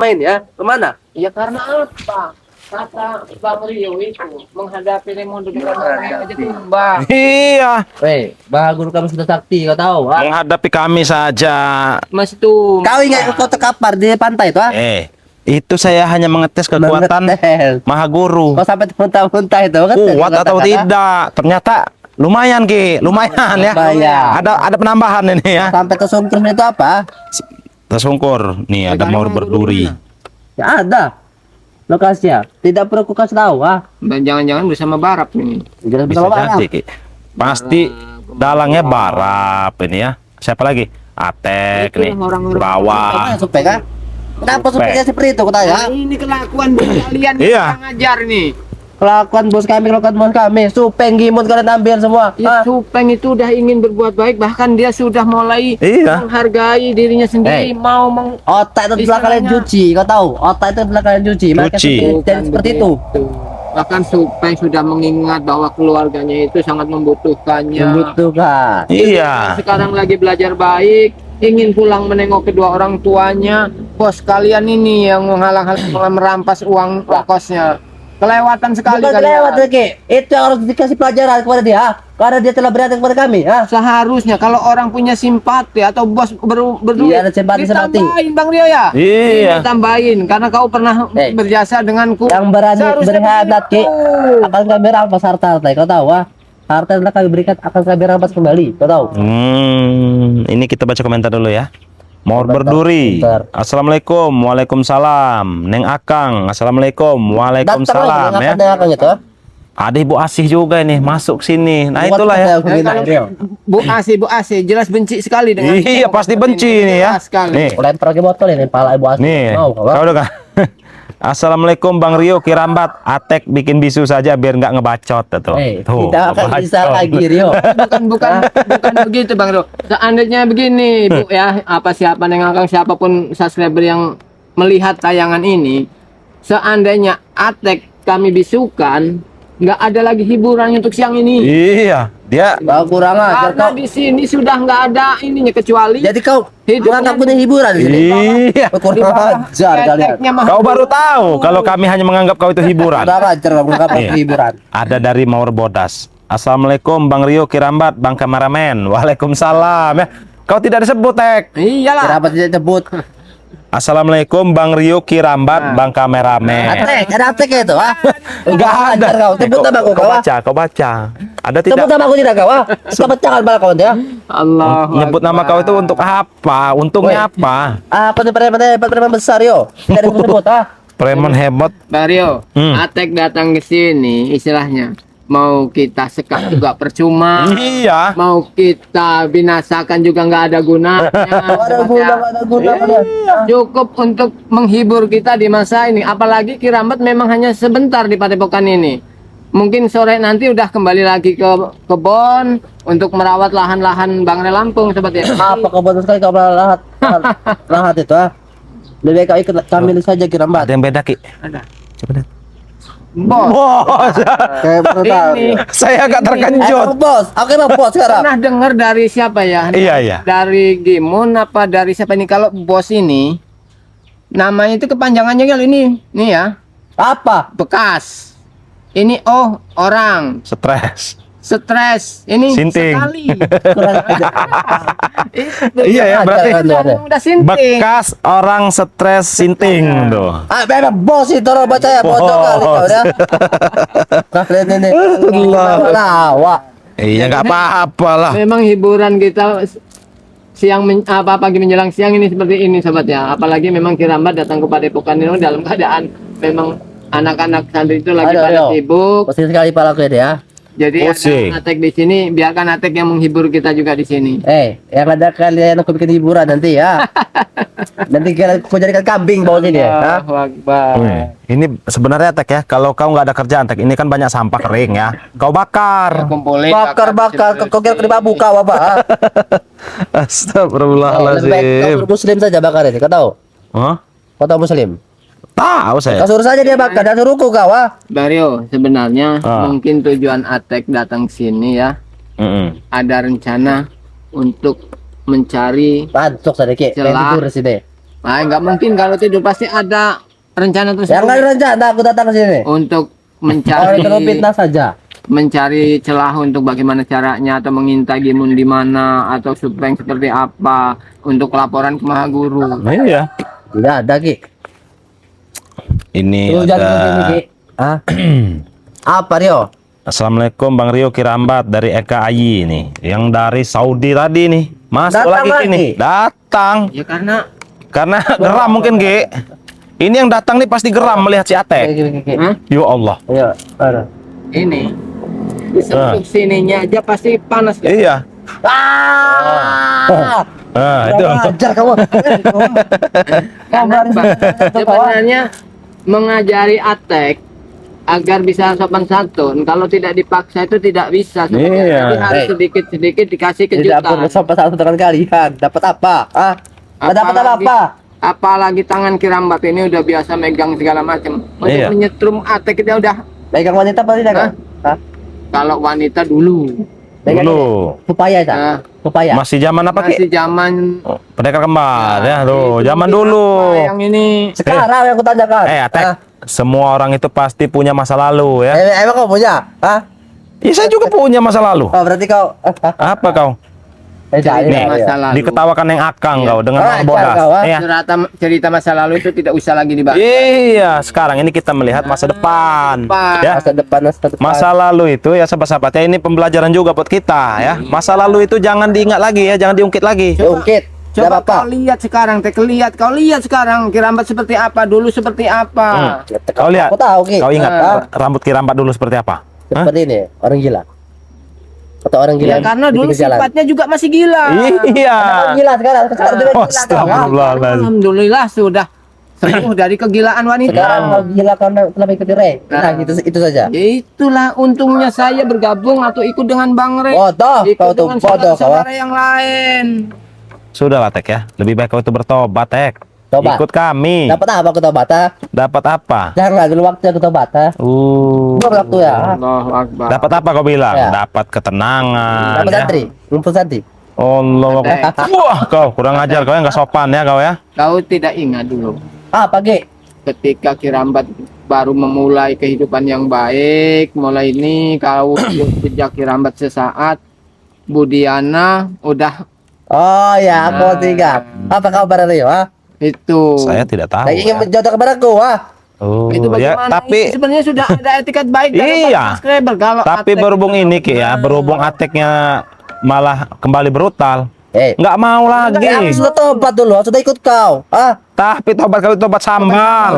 main ya? Kemana? Ya karena apa? Kata Bang Rio itu menghadapi Raymond dengan aja tumbang. Iya, Weh, Guru kami sudah sakti, kau tahu? Ah? menghadapi kami saja. Masih tuh. Kau ingat kota Kapar di pantai itu? Ah? Itu saya hanya mengetes kekuatan Mengetes. Maha Guru. Kau sampai muntah-muntah itu kan? Kuat atau tidak? Ternyata lumayan Ki, lumayan ya. Lumayan. Ada penambahan ini ya. Sampai tersungkur itu apa? Tersungkur. Nih ada mau berduri. Ya ada. Lokasinya. Tidak perlu ku kasih tahu, ah. Dan jangan-jangan bersama Barap nih. Jelas Bisa bersama jadi Ki. Pasti dalangnya Barap ini ya. Siapa lagi? Atek nih. Orang-orang Bawah. Supek, ah? Kenapa supeknya seperti itu? Kau tanya? Ini kelakuan bos kalian Iya. yang ngajar nih. Kelakuan bos kami. Supeng gimut kalian ambil semua. Ya, Supeng itu udah ingin berbuat baik, bahkan dia sudah mulai Iya. menghargai dirinya sendiri, mau Otak itu telah kalian cuci, kau tahu? Otak itu telah kalian cuci. Mereka Cuci. jadi seperti itu. Bahkan Supeng sudah mengingat bahwa keluarganya itu sangat membutuhkannya. Membutuhkan. Iya. Sekarang lagi belajar baik, ingin pulang menengok kedua orang tuanya. Bos kalian ini yang menghalang-halang merampas uang kosnya. Kelewatan sekali Bukan kalian. lewat lagi. Itu yang harus dikasih pelajaran kepada dia. Karena dia telah berantem kepada kami. Seharusnya kalau orang punya simpati atau bos berduit, Iya, ada simpati. ditambahin Bang Rio ya. Iya. Ditambahin karena kau pernah berjasa denganku. Yang berani Seharusnya berkhianat, Ki, begitu. akan kami rampas harta. Kau tahu, ah? Harta yang telah kami berikan akan kami rampas kembali. Kau tahu? Ini kita baca komentar dulu ya. Mau berduri. Bentar. Assalamualaikum, waalaikumsalam. Neng Akang, assalamualaikum, waalaikumsalam ya. Datang gitu. Ada Ibu Asih juga nih masuk sini. Nah Buat itulah ya. aku bilang, Rio. Bu Asi, jelas benci sekali dengan Iya pasti benci nih ya. Jelas sekali. Nih, Lempar ke botol ini, pala Ibu Asih. nih. Mau, Kau kau? udah kan? Assalamualaikum Bang Rio Kirambat. Atek bikin bisu saja biar nggak ngebacot tuh. Tidak akan bisa ngebacot. lagi, Rio. bukan begitu Bang Rio. Seandainya begini Bu ya, siapa yang akan siapapun subscriber yang melihat tayangan ini, seandainya Atek kami bisukan, nggak ada lagi hiburan untuk siang ini. Iya, dia Kau kurang ajar Karena kau. di sini sudah nggak ada ininya kecuali Jadi kau menganggap punya hiburan di sini. iya. Kau kurang ajar kalian. keteknya mah. Kau baru tahu kalau kami hanya menganggap kau itu hiburan. Kurang ajar kau menganggap Iya. hiburan. Ada dari Maur Bodas. Assalamualaikum Bang Rio Kirambat, Bang Kameramen. Waalaikumsalam ya. Kau tidak disebut Tek. Iyalah. Kenapa tidak sebut? Assalamualaikum Bang Rio Kirambat, Bang Kameramen. Atek, ada atek itu, ah? Enggak ada. Ajar kau. Sebut nama kau, Kau ah? baca, kau baca. Ada Sebut tidak? nama aku tidak kau, ah? Kita pecahkan bala kau ya. Allah. Nyebut nama kau itu untuk apa? Untungnya apa? Apa nih preman besar yo? Tidak ada sebut, ah? Preman hebat. Bang Rio, Atek datang ke sini istilahnya mau kita sekat juga percuma, Iya. mau kita binasakan juga nggak ada gunanya. Ada guna kalian. Cukup untuk menghibur kita di masa ini. Apalagi Kirambat memang hanya sebentar di Padepokan ini. Mungkin sore nanti udah kembali lagi ke kebon untuk merawat lahan-lahan Bang Re Lampung seperti itu. Apa kau bodoh sekali kau lahat itu, ah? Lebih baik kau ikut kami saja Kirambat. Ada yang beda Ki. Ada. Coba lihat. Bos, Bos, Kayak baru tahu. ini saya agak terkejut. Bos, aku emang bos sekarang. pernah dengar dari siapa ya? Iya, iya. Dari Gimun apa dari siapa ini? Kalau bos ini namanya itu kepanjangannya ini ya, Apa? bekas. Ini orang Stres. ini Sinting. sekali. Kurang ajar. Iya ya, berarti Ada. Udah sinting. bekas orang stres sinting tuh. Ah, memang bos itu orang baca ya bodoh kali kau ya. Kalian ini. Lawa. Iya nggak apa-apa lah. Memang hiburan kita pagi menjelang siang ini seperti ini sobat ya. Apalagi memang Kirambat datang ke Padepokan ini dalam keadaan memang anak-anak santri itu lagi pada sibuk. Pusing sekali palaku ini ya. Jadi Pusing. ada Atek di sini, biarkan Atek yang menghibur kita juga di sini. Yang ada kalian aku bikin hiburan nanti ya. Nanti kalian aku jadikan kambing bawa sini ya. Allahu Akbar. Ini sebenarnya Tek ya, kalau kau nggak ada kerjaan Tek, ini kan banyak sampah kering ya. Kau bakar. Kumpulin Bakar, kau kira kena buka apa? Lebih baik Astagfirullahaladzim. kau muslim saja bakar ini, kau tahu? Hah? Kau tahu muslim? Tahu saya. Kau suruh saja dia bakar dan suruhku kau, ah. Bario, sebenarnya Ah. mungkin tujuan Atek datang sini ya, ada rencana untuk mencari Pantuk sedikit. Celah. Tidur sini. Nah, nggak mungkin kalau tidur pasti ada rencana Yang tersebut nggak ada rencana aku datang ke sini. untuk Kalau itu mencari fitnah saja. mencari celah untuk bagaimana caranya atau mengintai Gimun di mana atau supeng seperti apa untuk laporan ke Maha Guru. Nah, iya. Tidak ada Ki. Ini Terus jangan begini ada. Ki. Ah. Apa Rio? Assalamualaikum Bang Rio Kirambat dari Eka Ayi nih, yang dari Saudi tadi nih. Masuk Datang lagi lagi. ini. Datang. Ya karena Karena geram mungkin, Ki. Ini yang datang nih pasti geram melihat si Atek. Ki. Hah? Ya Allah. Ayo, ada. ini disebut sininya aja pasti panas. Iya. Ah. Nah, itu. Ajar kamu. Karena sebenarnya mengajari Atek agar bisa sopan santun, kalau tidak dipaksa itu tidak bisa. Sebenarnya. Iya. Jadi harus sedikit-sedikit dikasih Tidak kejutan. perlu sampai satu dengan kalian. Dapat apa? Ah. Nggak dapat apa-apa. Apalagi tangan Kirambat ini udah biasa megang segala macam. Untuk Iya. menyetrum Atek kita udah. Pegang wanita apa tidak? Hah? Hah? Kalau wanita dulu, Pegang Dulu. Pupaya tak? Nah. Pupaya. Masih zaman apa, Ki? masih zaman Oh, pendekar kembar ya, tuh. itu Zaman mungkin dulu. apa yang ini Sekarang yang aku tanyakan. Atek. Ah. Semua orang itu pasti punya masa lalu ya. Emang kau punya? Hah? Iya, saya juga punya masa lalu. Oh, berarti kau Apa kau? cerita Nih, masa lalu. Diketawakan yang akang Iya. kau dengan Ah, orang bodas. kau, ah. Iya. cerita masa lalu itu tidak usah lagi dibahas. Iya, sekarang ini kita melihat masa depan. Depan. Ya. masa depan. Masa lalu itu ya sahabat-sahabat ya, ini pembelajaran juga buat kita ya. Masa lalu itu jangan diingat lagi ya, jangan diungkit lagi. Diungkit. Tidak Coba apa-apa. kau lihat sekarang, kau lihat sekarang Kirambat seperti apa, dulu seperti apa. Kau lihat, Aku tahu Ki. kau ingat Ah, rambut Kirambat dulu seperti apa? Hah? seperti ini, orang gila. Atau orang gila. Ya karena di dulu pinggir jalan. sifatnya juga masih gila. Iya. Orang gila sekarang juga gila kau. Astagfirullahaladzim. Alhamdulillah sudah sembuh dari kegilaan wanita. Sekarang kau gila karena telah mengikuti Ray. Nah, Nah. itu saja. Ya itulah untungnya saya bergabung atau ikut dengan Bang Re. Bodoh, Ikut kau tuh dengan bodoh kau. saudara yang lain. Sudah lah, Tek ya. Lebih baik kau itu bertobat, Tek. Tobat. Ikut kami. Dapat apa aku tobat? Ah? Dapat apa? Jangan dulu waktu aku tobat. Ah. Buang waktu ya. Ah. Allahu Akbar. Dapat apa kau bilang? Ya. Dapat ketenangan. Dapat ya. santri, ngumpul santri. Allah. Tek. Wah, kau kurang ajar kau ya, nggak sopan ya kau ya. Kau tidak ingat dulu Ah, pagi. ketika Kirambat baru memulai kehidupan yang baik, mulai ini kau sejak Kirambat sesaat, Budiana udah Oh ya, aku Nah. ingat. Apa kabar Rio? Ah? itu. Saya tidak tahu. Lagi ingin Ya. menjodoh kepadaku, ah. Oh, Itu ya, bagaimana? tapi Itu sebenarnya sudah ada etiket baik dari Iya. para subscriber. Kalau tapi Atek berhubung itu- ini Ki ya, berhubung Ateknya malah kembali brutal. Nggak Nggak mau aku lagi. sudah tobat dulu, aku sudah ikut kau. Ah, Tapi tobat kau tobat sambal.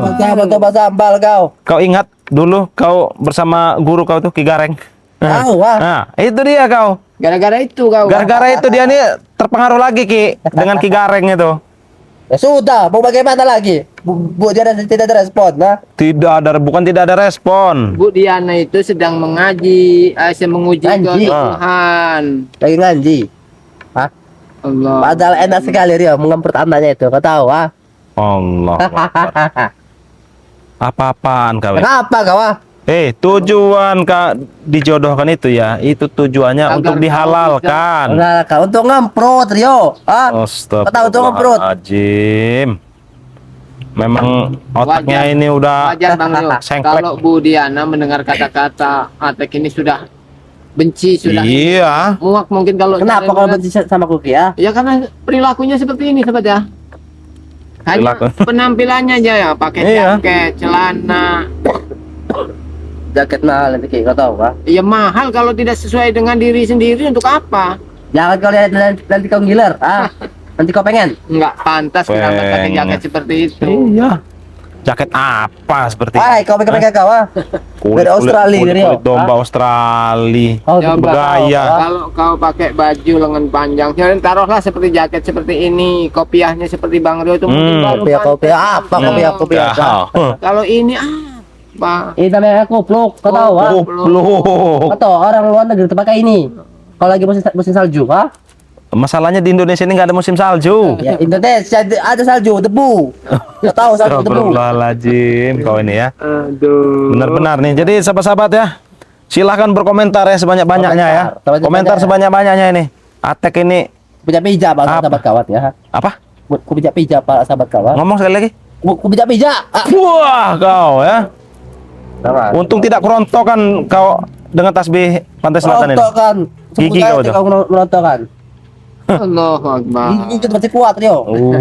tobat sambal kau. Kau ingat dulu kau bersama guru kau tuh Ki Gareng? Tahu, ah. Nah, itu dia kau. gara-gara itu kau. Gara-gara itu dia nih terpengaruh lagi Ki dengan Ki Gareng itu. Ya sudah, mau bagaimana lagi? Bu dia tidak ada respon, nah. Bukan tidak ada respon. Bu Diana itu sedang mengaji, menguji Ngaji. ke Tuhan. Lagi ngaji. Hah? Allah. Padahal enak sekali Rio mengemprot anaknya itu, kau tahu, ah. Allah. Apa-apaan kau? Ya? Kenapa kau, ah? Tujuan Kak dijodohkan itu ya, itu tujuannya Agar untuk kau dihalalkan. Nah, kau untuk ngemprot Rio, ah. Kau tahu untuk ngemprot. Astagfirullahaladzim. Memang otaknya Wajar. ini udah Wajar Bang Rio. sengklek. Kalau Bu Diana mendengar kata-kata Atek ini sudah benci, sudah Iya. muak mungkin kalau Kenapa cara kau dia- benci sama Kuki, ah? Ya karena perilakunya seperti ini sobat ya. Hanya Perilaku. penampilannya aja ya, pakai Iya. jaket, celana. Jaket mahal nanti kau tahu, ah. Ya mahal kalau tidak sesuai dengan diri sendiri untuk apa? Jangan kau lihat nanti kau ngiler, ah. Nanti kau pengen. Nggak pantas Kirambat pakai Pengen. jaket seperti itu. Iya. Jaket apa seperti Hai, kau pegang kau, ah. Dari Australia, Rio. kulit domba Australia. Oh, Coba bergaya. kalau kau pakai baju lengan panjang, jangan taruhlah seperti jaket seperti ini, kopiahnya seperti Bang Rio itu mungkin baru kopiah pantas. apa kopiah Ya. Kalau ini apa? Ini namanya kupluk, kau tahu, ah. Kupluk. Kau tahu orang luar negeri itu pakai ini. Kalau lagi musim salju, ah. Masalahnya di Indonesia ini nggak ada musim salju. Ya Indonesia ada salju, debu. Kau tahu salju debu. Astagfirullahaladzim kau ini ya. Aduh. Benar-benar nih. Jadi sahabat-sahabat ya, silahkan berkomentar ya sebanyak-banyaknya ya. Komentar Komentar sebanyak-banyaknya. sebanyak-banyaknya ini. Atek ini Punya meja bang, Apa? sahabat kawat ya. apa? Ku pijak-pijak para sahabat kau. Ah. Ngomong sekali lagi. Ku pijak-pijak. Ah. Wah, kau ya. Nah, Untung tidak kerontokan kau dengan tasbih Pantai Selatan ini. rontok kan. Gigi kau tuh. Kau merontok kan. Allahu Akbar. Gigi itu masih kuat Rio.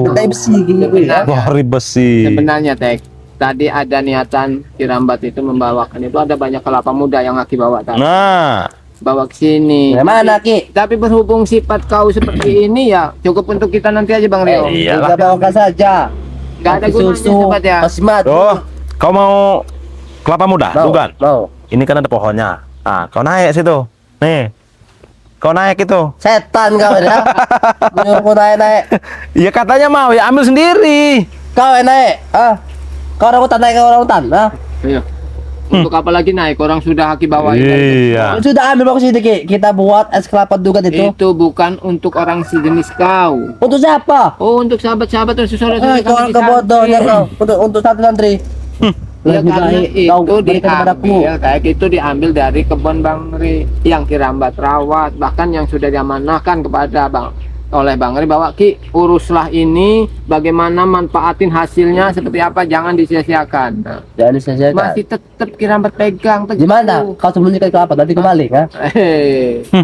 Kayak besi gigi gue ya. Wah, besi. Sebenarnya Tek, tadi ada niatan Kirambat itu membawakan itu ada banyak kelapa muda yang Aki bawa tadi. Nah, Bawa ke sini. Mana Ki? Tapi berhubung sifat kau seperti ini ya cukup untuk kita nanti aja Bang Rio. iyalah. Kita bawakan saja. Nggak ada Kasih gunanya susu, sobat ya. kasih madu. Tuh, kau mau kelapa muda, Mau, bukan? mau. Ini kan ada pohonnya. Ah, kau naik situ. Nih. Kau naik itu. Setan kau ya. Menyuruhku naik. Ya katanya mau, ya ambil sendiri. Kau yang naik. Ah. Kau orang hutan naik ke orang hutan. Ah. Iya. Untuk apa lagi naik? Orang sudah Aki bawa Iya. Sudah ambil bagus ini Ki. Kita buat es kelapa dugat itu. Itu bukan untuk orang sejenis kau. Untuk siapa? Oh, untuk sahabat-sahabat dan Kau orang kebodohnya kau. Untuk santri-santri. Ya Lebih karena baik kau itu berikan kepadaku. diambil, kayak itu diambil dari kebun Bang Ri yang Kirambat rawat, bahkan yang sudah diamanahkan kepada oleh Bang Ri bahwa Ki uruslah ini, bagaimana manfaatin hasilnya seperti apa, jangan disia-siakan. Nah, Jangan disia-siakan. masih tetap Kirambat pegang teguh. Gimana? Kau sembunyikan kelapa nanti kembali kan?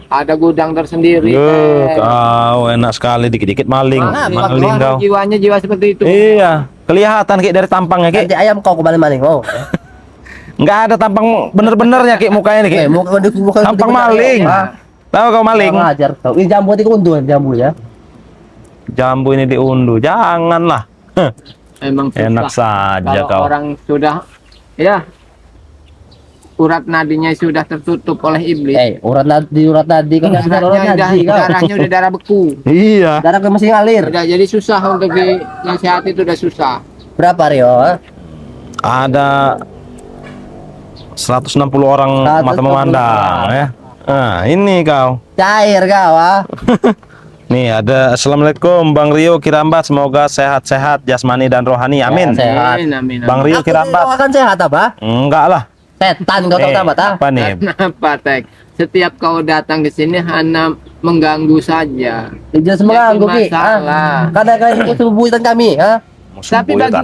Ada gudang tersendiri. Duh, Teh. kau enak sekali dikit-dikit maling. Maling kau. Jiwanya jiwa seperti itu. Iya, kelihatan Ki dari tampangnya Ki. Nanti ayam kau kembali maling. Oh. Nggak ada tampang bener-benernya Ki mukanya nih Ki. Bukan Tampang maling. Tahu kau maling? Ajar kau. Ini jambu itu unduan jambu ya. Jambu ini diunduh. Janganlah. Heh, Emang susah. enak saja Kalau kau. orang sudah ya urat nadinya sudah tertutup oleh iblis. Urat nadi kan urat nadi kau. Darahnya udah darah beku. Iya. Darah kau masih ngalir. Udah jadi susah untuk dinasihati itu udah susah. Berapa Rio? Ada 160 orang 160 mata memandang ya. Nah, ini kau. Cair kau ah. Nih ada Assalamualaikum Bang Rio Kirambat, semoga sehat-sehat jasmani dan rohani. Amin. Ya, sehat. Amin, amin, amin. Bang Rio Aku Kirambat. akan sehat apa? Enggak lah. Setan kau tahu tamat ah. Apa nih? Kenapa Tek? Setiap kau datang ke sini hanya mengganggu saja. Jelas mengganggu Ki. masalah. Karena kalian itu buitan kami, ha? Musuh Tapi buyutan.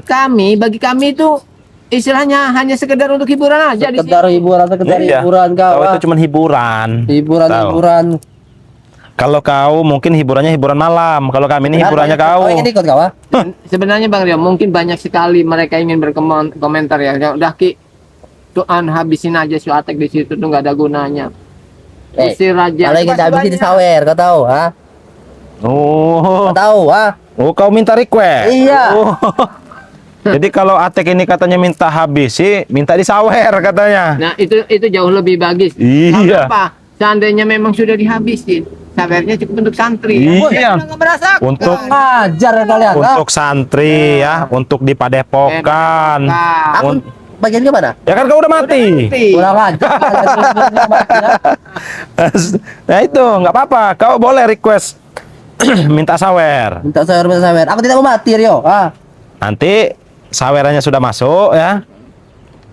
bagi kami itu istilahnya hanya sekedar untuk hiburan aja di Sekedar sini. hiburan, sekedar Iya. hiburan kau. Kau ah. itu cuma hiburan. Hiburan, Tahu. hiburan. Kalau kau mungkin hiburannya hiburan malam. Kalau kami ini hiburannya kau. Kau ingin ikut kau, ah? Sebenarnya Bang Rio, mungkin banyak sekali mereka ingin berkomentar ya. Udah Ki, tuan habisin aja si Atek di situ tuh nggak ada gunanya. Usir aja. Kalau ingin Masih habisin di banyak. sawer, kau tahu, ha? Oh. Kau tahu, ha? Oh, kau minta request. Iya. Oh. Jadi kalau Atek ini katanya minta habis sih, minta disawer katanya. Nah itu jauh lebih bagus. Iya. Apa? Seandainya memang sudah dihabisin, sawernya cukup untuk santri. Iya. Udah nggak merasakan. Untuk Ajar kalian, ha? untuk santri ya, untuk di Padepokan. Aku Un- bagian gimana? Ya kan kau udah mati. Kurang ajar. Nah itu nggak apa-apa, kau boleh request minta sawer. Minta sawer, minta sawer. Aku tidak mau mati, Rio, ha? Nanti sawerannya sudah masuk ya,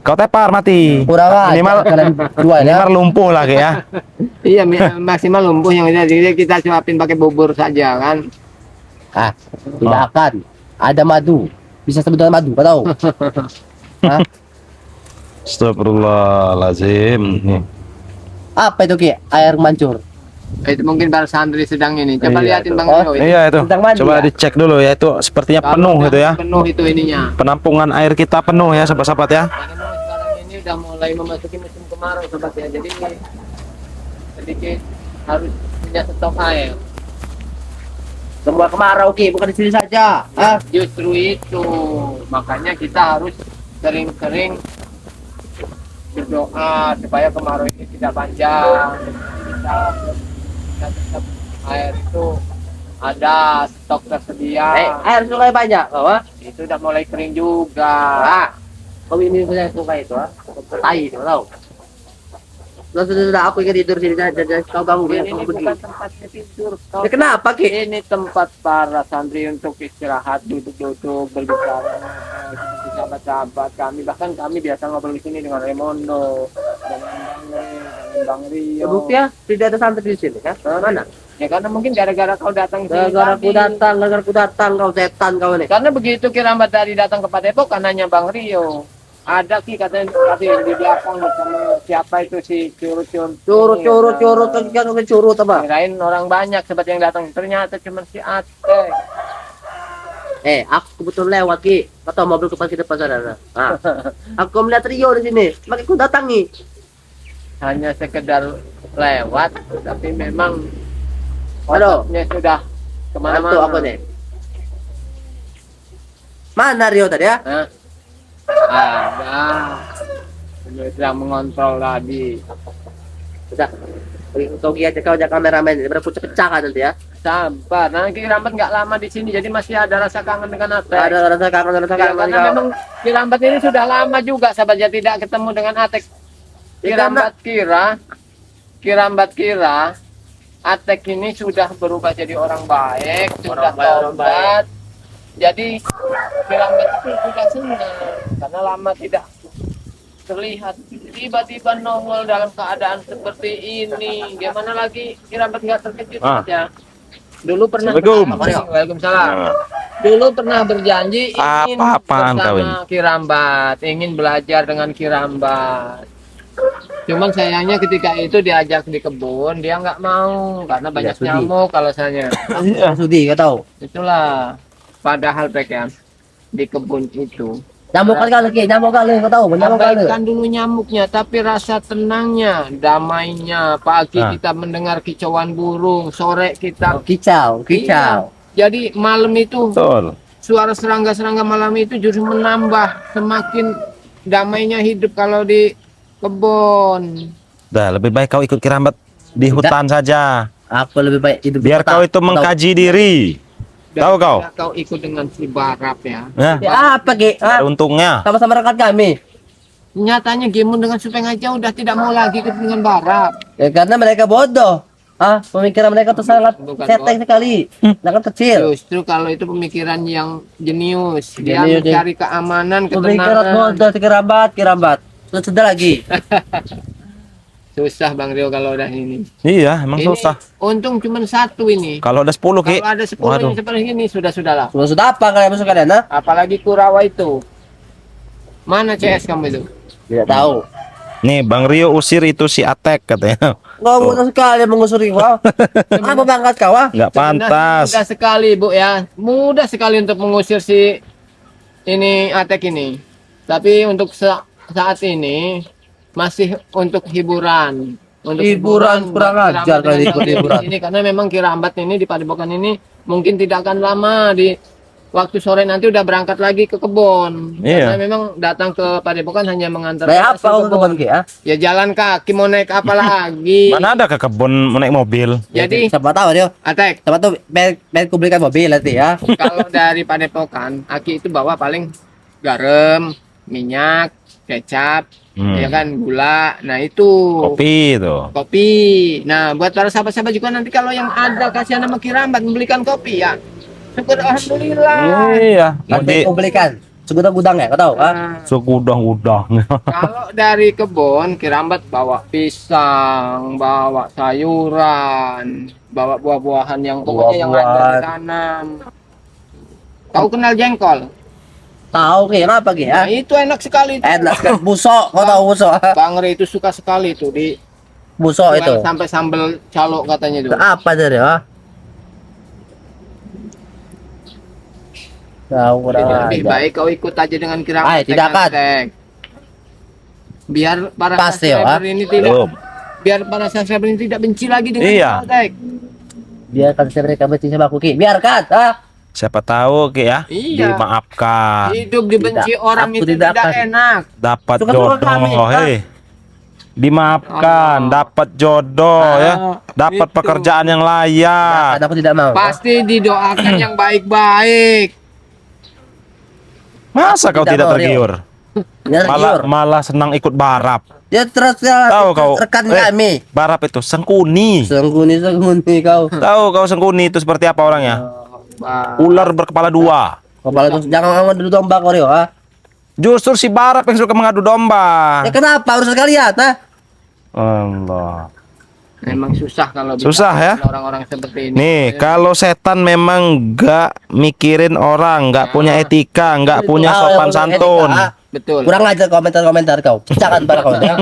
kau tepar mati. Kurang ajar. Minimal Kalian dua ya. minimal lumpuh lagi ya. Iya maksimal lumpuh yang jadi kita suapin pakai bubur saja kan. Ah, tidak akan. Ada madu. Bisa sebetulnya madu, kau tahu? Hah? Astagfirullahaladzim. Nih. Apa itu Ki? Air mancur. Itu mungkin para santri sedang ini. Coba Iya, liatin itu. Bang Oh, Rio. Iya itu. Tentang mandi Coba ya? dicek dulu ya, itu sepertinya Kalau penuh udah itu ya. Penuh itu ininya. Penampungan air kita penuh ya, sahabat-sahabat ya. Karena sekarang ini udah mulai memasuki musim kemarau sobat ya. Jadi sedikit harus punya stok air. Semua kemarau Ki, bukan di sini saja. Ah, Justru itu makanya kita harus sering-sering berdoa supaya kemarau ini tidak panjang. Kita tetap air itu ada stok tersedia. air sungai banyak, kau ah. Itu udah mulai kering juga. Ah, kau ini punya sungai itu ah. Tai, kau tahu. Sudah aku ingin tidur sini saja. Kau ganggu Ini kau bukan pergi. tempatnya tidur. Ya, kenapa Ki? Ini tempat para santri untuk istirahat, duduk-duduk, berbicara seperti sahabat-sahabat kami. Bahkan kami biasa ngobrol di sini dengan Remondo, dengan Bang Rio. Bukti ya, tidak ada santri di sini kan? Mana? Ya karena mungkin gara-gara kau datang sini Gara-gara tadi. gara-gara ku datang kau setan kau nih. Karena begitu Kirambat tadi datang ke Padepokan hanya Bang Rio. Ada katanya tadi di belakang sama siapa itu si curut-curut. Curut kan kau curut apa? Kirain orang banyak seperti yang datang. Ternyata cuma si Ate. Aku kebetulan lewat Ki. Kau tahu mobil ke depan sana. Nah, aku melihat Rio di sini. Makanya ku datangi. Hanya sekedar lewat, tapi memang Aduh. otaknya sudah Mana kemana-mana. tuh aku nih? Mana Rio tadi ya? Hah? Ada. Ini sedang mengontrol tadi. Bisa. Kau Ki aja kau aja kameramen. Daripada ku pecah kan nanti ya. Sabar, nanti Kirambat nggak lama di sini, jadi masih ada rasa kangen dengan Atek. Ada rasa kangen Ya, karena kau. memang Kirambat ini sudah lama juga sahabat ya tidak ketemu dengan Atek. Kirambat kira Atek ini sudah berubah jadi orang baik, sudah orang tobat. Jadi Kirambat itu sudah senang karena lama tidak terlihat, tiba-tiba nongol dalam keadaan seperti ini. Gimana lagi Kirambat nggak terkejut aja. Dulu pernah Assalamualaikum. Waalaikumsalam. Dulu pernah berjanji ingin Apa-apaan kau bersama Kirambat, ingin belajar dengan Kirambat. Cuman sayangnya ketika itu diajak di kebun, dia nggak mau karena banyak sudi. nyamuk alasannya. Sudi kau tahu. Itulah. Padahal PKM di kebun itu Nyamuk kali Ki, nyamuk kali kau tahu, nyamuk kali. abaikan dulu nyamuknya, tapi rasa tenangnya, damainya. Pagi Ah. kita mendengar kicauan burung, sore kita Kicau. Iya. Jadi malam itu Betul. suara serangga-serangga malam itu justru menambah semakin damainya hidup kalau di kebun. Dah, lebih baik kau ikut Kirambat di hutan saja. Aku lebih baik hidup di Biar kota. kau itu Tahu. mengkaji diri. Tahu kau? Daripada kau ikut dengan si Barap ya. Nah, Ya apa Ki? ada untungnya. Sama-sama rekan kami. Nyatanya Gimun dengan Supeng aja udah tidak mau lagi ikut dengan Barap. Ya karena mereka bodoh. Pemikiran mereka tuh sangat Bukan seteng sekali. Sangat kecil. Justru kalau itu pemikiran yang jenius, dia Jenius, mencari keamanan, Pemikiran ketenangan. bodoh Kirambat. Sudah lagi. Susah Bang Rio kalau udah ini. Iya, emang Ini susah. untung cuma satu ini. Kalau ada 10 Ki. Kalau ada 10 Waduh. yang seperti ini sudah-sudahlah. Sudah apa kalian masuk kalian? Apalagi Kurawa itu. Mana CS kamu itu? Tidak tahu. Nih, Bang Rio usir itu si Atek katanya. Nggak mudah sekali mengusuri kau. Apa bangkat kau? Nggak pantas. Mudah sekali Bu ya. Mudah sekali untuk mengusir si ini Atek ini. Tapi untuk saat ini masih untuk hiburan. Untuk Hiburan, kurang buat ajar Kirambat kali dengan ikut kami hiburan. di sini. Karena memang Kirambat ini di Padepokan ini mungkin tidak akan lama di waktu sore nanti udah berangkat lagi ke kebun. Iya. Karena memang datang ke Padepokan hanya mengantar Kayak apa hasil kau ke kebun Ki? Ya jalan kaki mau naik apa lagi. Mana ada ke kebun naik mobil? Jadi Siapa tahu dia. Atek, Siapa tahu pengen ku belikan mobil nanti ya. kalau dari Padepokan, Aki itu bawa paling garam, minyak, kecap, ya kan, gula. Nah itu Kopi itu. kopi. Nah buat para sahabat-sahabat juga nanti kalau yang ada kasihan sama Kirambat membelikan kopi ya. Syukur alhamdulillah. Iya. Nanti Nanti ku belikan. Segudang-gudang ya, kau tahu? Nah, segudang-gudang. kalau dari kebun Kirambat bawa pisang, bawa sayuran, bawa buah-buahan yang pokoknya yang ada Buah-buahan. ditanam. Kau kenal jengkol? Tahu Ki, apa Ki ya? Nah, itu enak sekali itu. Enak sekali. Busok, kau tahu busok? Bang Re itu suka sekali tuh di Busok itu. sampai sambal calo katanya itu. Apa dari ya? Tahu Jadi kurang lebih ajar. baik kau ikut aja dengan Kirambat. Ay, tidak akan. Biar para Pasti, subscriber ini tidak Belum. biar para subscriber ini tidak benci lagi dengan Iya. Tek. Biarkan mereka benci sama aku Ki. Biarkan, Siapa tahu Ki ya. Iya. Dimaafkan. Hidup dibenci Tidak, orang aku itu tidak tidak akan. enak. Dapat Suka-suka kami, jodoh, ah. Dimaafkan, dapat jodoh ya. Dapat itu. pekerjaan yang layak. Aku tidak mau. Pasti didoakan yang baik-baik. Masa kau Tidak tidak mau, tergiur? Dia tergiur. Malah senang ikut barap. Dia terus Tahu kau? rekan kami. Barap itu sengkuni. Sengkuni kau. Tahu kau sengkuni itu seperti apa orangnya? Wah. Ular berkepala dua. Kepala itu jangan ngadu domba kau Rio, Justru si barap yang suka mengadu domba. Ya kenapa urusan kalian, Allah. Memang susah kalau Susah ya? orang-orang seperti ini. Nih, kalau setan memang nggak mikirin orang, nggak punya etika, nggak punya sopan santun. Betul. Kurang ajar komentar-komentar kau. Jangan para kau ya.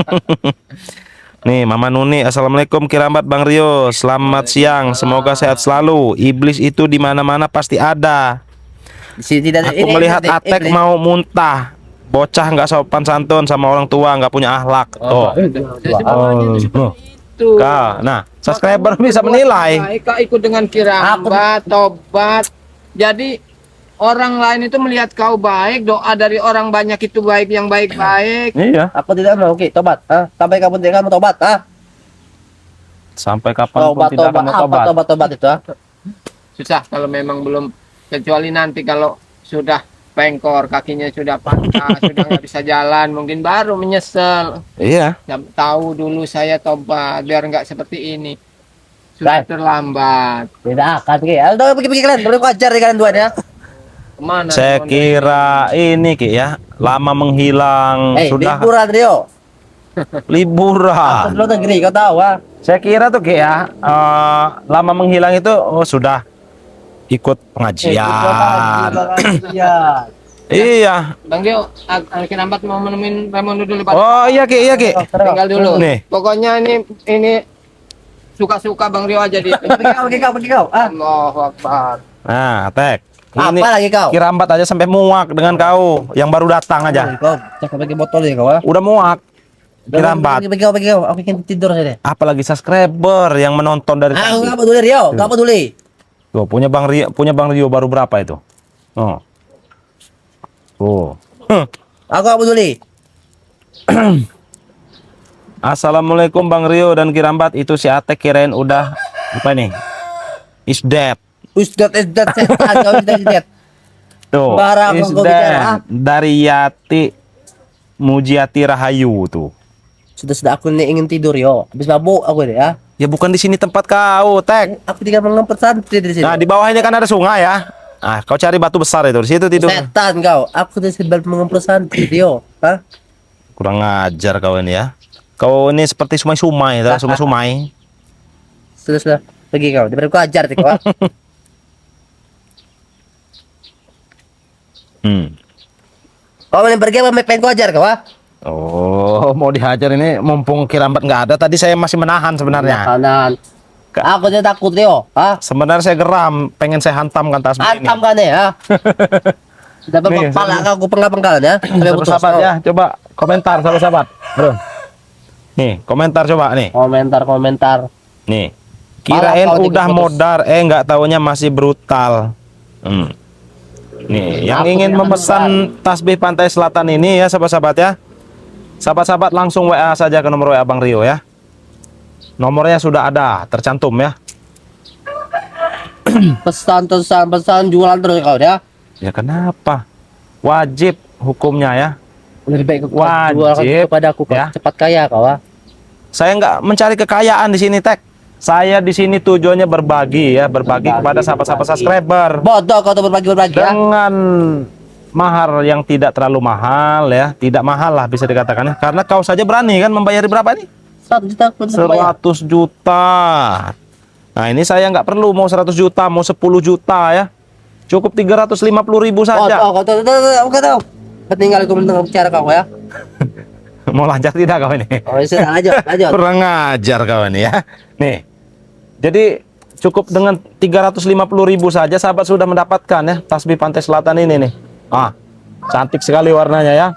Nih, Mama Nuni, Assalamualaikum Kirambat Bang Rio. Selamat siang, semoga sehat selalu. Iblis itu di mana-mana pasti ada. Aku melihat Atek mau muntah. Bocah nggak sopan santun sama orang tua, nggak punya akhlak. Oh, Itu. Nah, subscriber bisa menilai. Kau ikut dengan kirambat, tobat. Jadi orang lain itu melihat kau baik, doa dari orang banyak itu baik yang baik-baik. Iya. Aku tidak mau oke, tobat. Sampai kapan tidak mau tobat? Sampai kapan pun tidak akan mau tobat. Tobat itu. Susah kalau memang belum, kecuali nanti kalau sudah pengkor, kakinya sudah patah, sudah nggak bisa jalan, mungkin baru menyesal. Iya. Ya, tahu dulu saya tobat biar nggak seperti ini. Sudah terlambat. Tidak akan Ki. Ayo pergi kalian. Boleh ku ajar kalian dua ya. Kemana? Saya kira ini Ki ya, lama menghilang, sudah liburan Rio. liburan. Lu negeri kau tahu Saya kira tuh Ki ya, lama menghilang itu sudah ikut pengajian. Iya. Bang Dio, Kirambat mau menemuin Ramondo dulu Pak. Oh iya Ki, iya Ki. Tinggal dulu. Nih. Pokoknya ini suka-suka Bang Rio aja di. Pergi kau. Allahu Akbar. Nah, Tek. Ini Apa lagi kau? Kirambat aja sampai muak dengan kau yang baru datang aja. Kau cek pakai botol ya kau. Udah muak. Kirambat. Pergi kau. Aku ingin tidur saja. Apalagi subscriber yang menonton dari Aku tadi. enggak peduli Rio, enggak peduli. Tuh, punya Bang Rio baru berapa itu? Oh. Oh. Aku enggak peduli. Assalamualaikum Bang Rio dan Kirambat. Itu si Atek kirain udah apa nih? Is dead. Ustad setan kau tidak. Tuh. Barang Is kau dead. bicara. Dari Yati Mujiati Rahayu tuh. Sudah aku nih ingin tidur yo. Habis mabuk aku deh ya. Ya bukan di sini tempat kau, Tek. Aku tinggal mengempat santri di sini. Nah, di bawahnya kan ada sungai ya. Ah, kau cari batu besar itu, di situ tidur. Setan kau. Aku tinggal mengempat santri Rio. Hah? Kurang ajar kau ini ya. Kau ini seperti sumai-sumai, tahu sumai-sumai. Sudah. Pergi kau. Daripada aku ajar kau. Kau mau pergi apa pengen kau ajar kau? Oh, mau dihajar ini mumpung Kirambat nggak ada. Tadi saya masih menahan sebenarnya. Kanan. Aku tidak takut Rio. Hah? Sebenarnya saya geram, pengen saya hantam kan tasbih ini. Antam kan ya? Sudah Nih, pala aku penggal-penggalan ya. Sampai putus. Sahabat ya, coba komentar sahabat. Bro. Nih, komentar coba nih. Komentar. Nih. Kirain Malah kau udah putus. modar, nggak taunya masih brutal. Nih, yang Aku ingin tidak memesan tasbih Pantai Selatan ini ya sahabat-sahabat ya. Sahabat-sahabat langsung WA saja ke nomor WA Bang Rio ya. Nomornya sudah ada, tercantum ya. Pesan jualan terus kau ya. Ya kenapa? Wajib hukumnya ya. Lebih baik kau Wajib, jualkan kepada aku kau. ya. Cepat kaya kau. Saya nggak mencari kekayaan di sini, Tek. Saya di sini tujuannya berbagi ya, berbagi kepada sahabat-sahabat subscriber. Bodoh kau tuh berbagi ya. Dengan mahar yang tidak terlalu mahal ya, tidak mahal lah bisa dikatakan ya. Karena kau saja berani kan membayar berapa nih? 1 juta pun 100 juta. Nah, ini saya nggak perlu mau 100 juta, mau 10 juta ya. Cukup 350.000 saja. Kau tahu. Tinggal aku mendengar bicara kau ya. Mau lancar tidak kau ini? Oh, sudah lanjut. Kurang ajar kau ini ya. Nih. Jadi cukup dengan 350.000 saja sahabat sudah mendapatkan ya tasbih Pantai Selatan ini nih. Cantik sekali warnanya ya.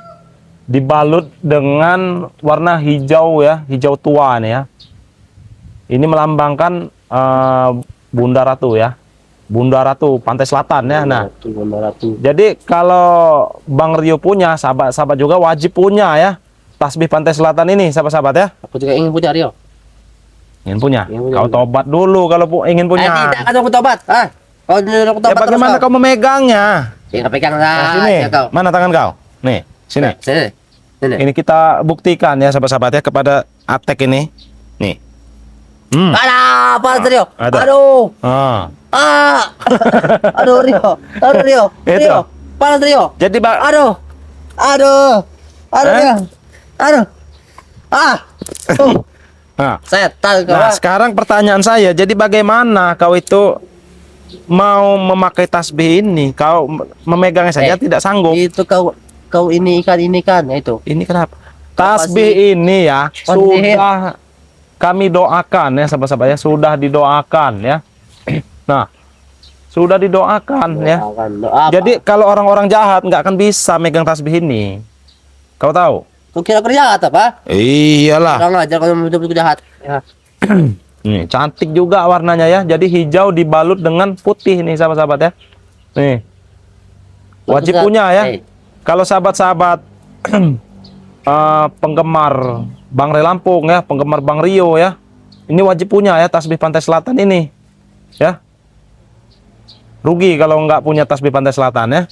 Dibalut dengan warna hijau ya, hijau tua nih ya. Ini melambangkan Bunda Ratu ya. Bunda Ratu Pantai Selatan ya. Nah, jadi kalau Bang Rio punya, sahabat-sahabat juga wajib punya ya tasbih Pantai Selatan ini, sahabat-sahabat ya. Aku juga ingin punya Rio. Ingin punya? Ingin punya. Kau tobat dulu kalau ingin punya. Tidak kan aku tobat. Kau aku Ya tobat. bagaimana kau memegangnya? Ya pegang Nah, sini. saja kau. Mana tangan kau? Nih, sini. Sini. Ini kita buktikan ya sahabat-sahabat ya kepada Atek ini. Nih. Ada apa Rio? Ada. Aduh. Aduh Rio. Itu. Panas Rio. Jadi Aduh Rio. Aduh. Nah, Setan kau. nah sekarang pertanyaan saya, jadi bagaimana kau itu mau memakai tasbih ini? Kau memegangnya saja tidak sanggup. Itu kau ini kan ya itu. Ini kenapa? Tasbih ini ya sudah kami doakan ya sahabat-sahabat ya, sudah didoakan ya. Nah, sudah didoakan ya. Jadi kalau orang-orang jahat nggak akan bisa megang tasbih ini. Kau tahu? Kau kira kerja apa? Iyalah. Kurang ajar kalau betul-betul jahat. Ya. Nih, cantik juga warnanya ya. Jadi hijau dibalut dengan putih nih sahabat-sahabat ya. Nih. Wajib punya ya. Kalau sahabat-sahabat penggemar Bang Re Lampung ya, penggemar Bang Rio ya. Ini wajib punya ya tasbih Pantai Selatan ini. Ya. Rugi kalau nggak punya tasbih Pantai Selatan ya.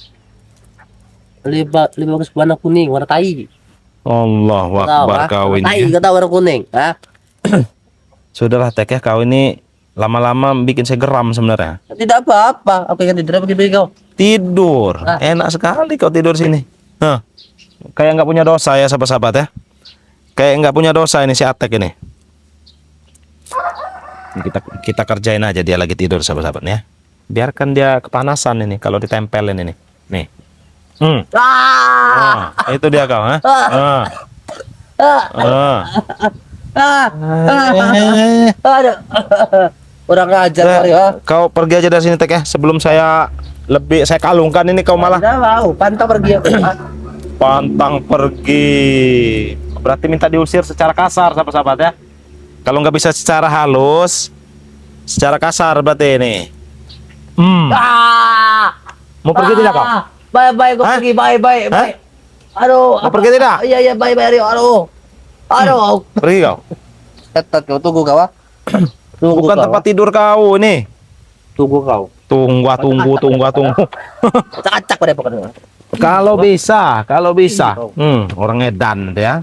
Lebih bagus warna kuning, warna tai. Allahu Akbar kau ini. Tai kata warna kuning, ha? Sudahlah Tek ya, kau ini lama-lama bikin saya geram sebenarnya. Tidak apa-apa. Oke kan tidur bagi kau. Tidur. Enak sekali kau tidur sini. Hah. Kayak nggak punya dosa ya sahabat-sahabat ya. Kayak nggak punya dosa ini si Atek ini. Ini kita kerjain aja dia lagi tidur sahabat-sahabat ya. Biarkan dia kepanasan ini kalau ditempelin ini. Nih. Nah, itu dia kau, ha? Aduh. Orang ajar ya. Kau pergi aja dari sini Tek ya. Sebelum saya kalungkan ini kau malah Tidak mau, pantang pergi aku. pantang pergi. Berarti minta diusir secara kasar sahabat-sahabat ya. Kalau nggak bisa secara halus, secara kasar berarti ini. Mau pergi tidak kau? Bye-bye, gue pergi, bye-bye. Aduh. Mau pergi tidak? Iya, bye-bye, Rio. Aduh. Pergi kau. Tetet kau, tunggu kau, Tunggu Bukan kau, tempat tidur kau ini. Tunggu kau. Tunggu. Acak-acak pada pokoknya. Kalau bisa. Orang edan ya.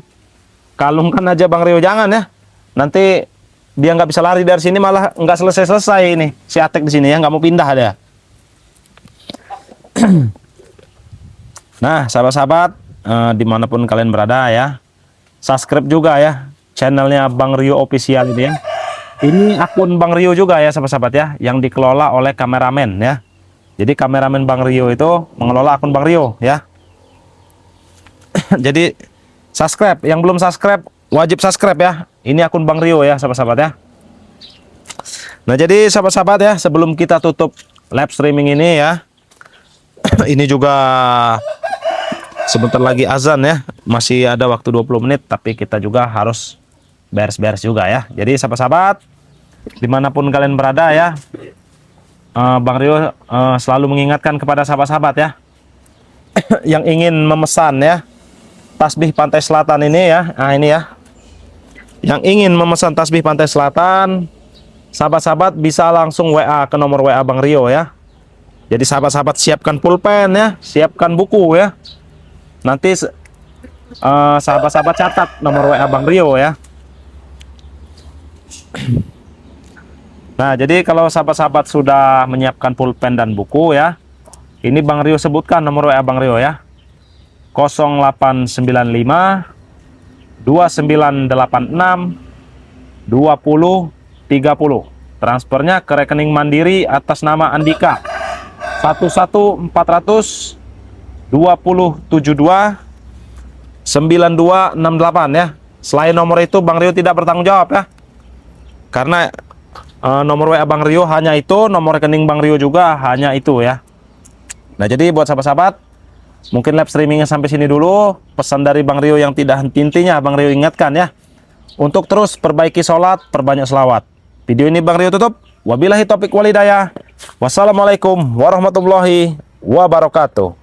Kalungkan aja Bang Rio, jangan ya. Nanti dia nggak bisa lari dari sini, malah nggak selesai ini si Atek di sini ya, nggak mau pindah dia. Nah, sahabat-sahabat, dimanapun kalian berada ya, subscribe juga ya channelnya Bang Rio Official ini ya. Ini akun Bang Rio juga ya sahabat-sahabat ya, yang dikelola oleh kameramen ya. Jadi kameramen Bang Rio itu mengelola akun Bang Rio ya. Jadi subscribe, yang belum subscribe wajib subscribe ya. Ini akun Bang Rio ya sahabat-sahabat ya. Nah jadi sahabat-sahabat ya, sebelum kita tutup live streaming ini ya, ini juga sebentar lagi azan ya, masih ada waktu 20 menit, tapi kita juga harus beres-beres juga ya. Jadi sahabat-sahabat dimanapun kalian berada ya, Bang Rio selalu mengingatkan kepada sahabat-sahabat ya yang ingin memesan ya tasbih Pantai Selatan ini ya. Nah ini ya, yang ingin memesan tasbih Pantai Selatan, sahabat-sahabat bisa langsung WA ke nomor WA Bang Rio ya. Jadi sahabat-sahabat siapkan pulpen ya, siapkan buku ya. Nanti sahabat-sahabat catat nomor WA Bang Rio ya. Nah, jadi kalau sahabat-sahabat sudah menyiapkan pulpen dan buku ya, ini Bang Rio sebutkan nomor WA Bang Rio ya. 0895 2986 20 30. Transfernya ke rekening Mandiri atas nama Andika 11400 2072 9268 ya. Selain nomor itu Bang Rio tidak bertanggung jawab ya. Karena nomor WA Bang Rio hanya itu, nomor rekening Bang Rio juga hanya itu ya. Nah, jadi buat sahabat-sahabat, mungkin live streamingnya sampai sini dulu. Pesan dari Bang Rio yang tidak henti-hentinya Bang Rio ingatkan ya, untuk terus perbaiki sholat, perbanyak selawat. Video ini Bang Rio tutup. Wabillahi taufiq walhidayah. Wassalamualaikum warahmatullahi wabarakatuh.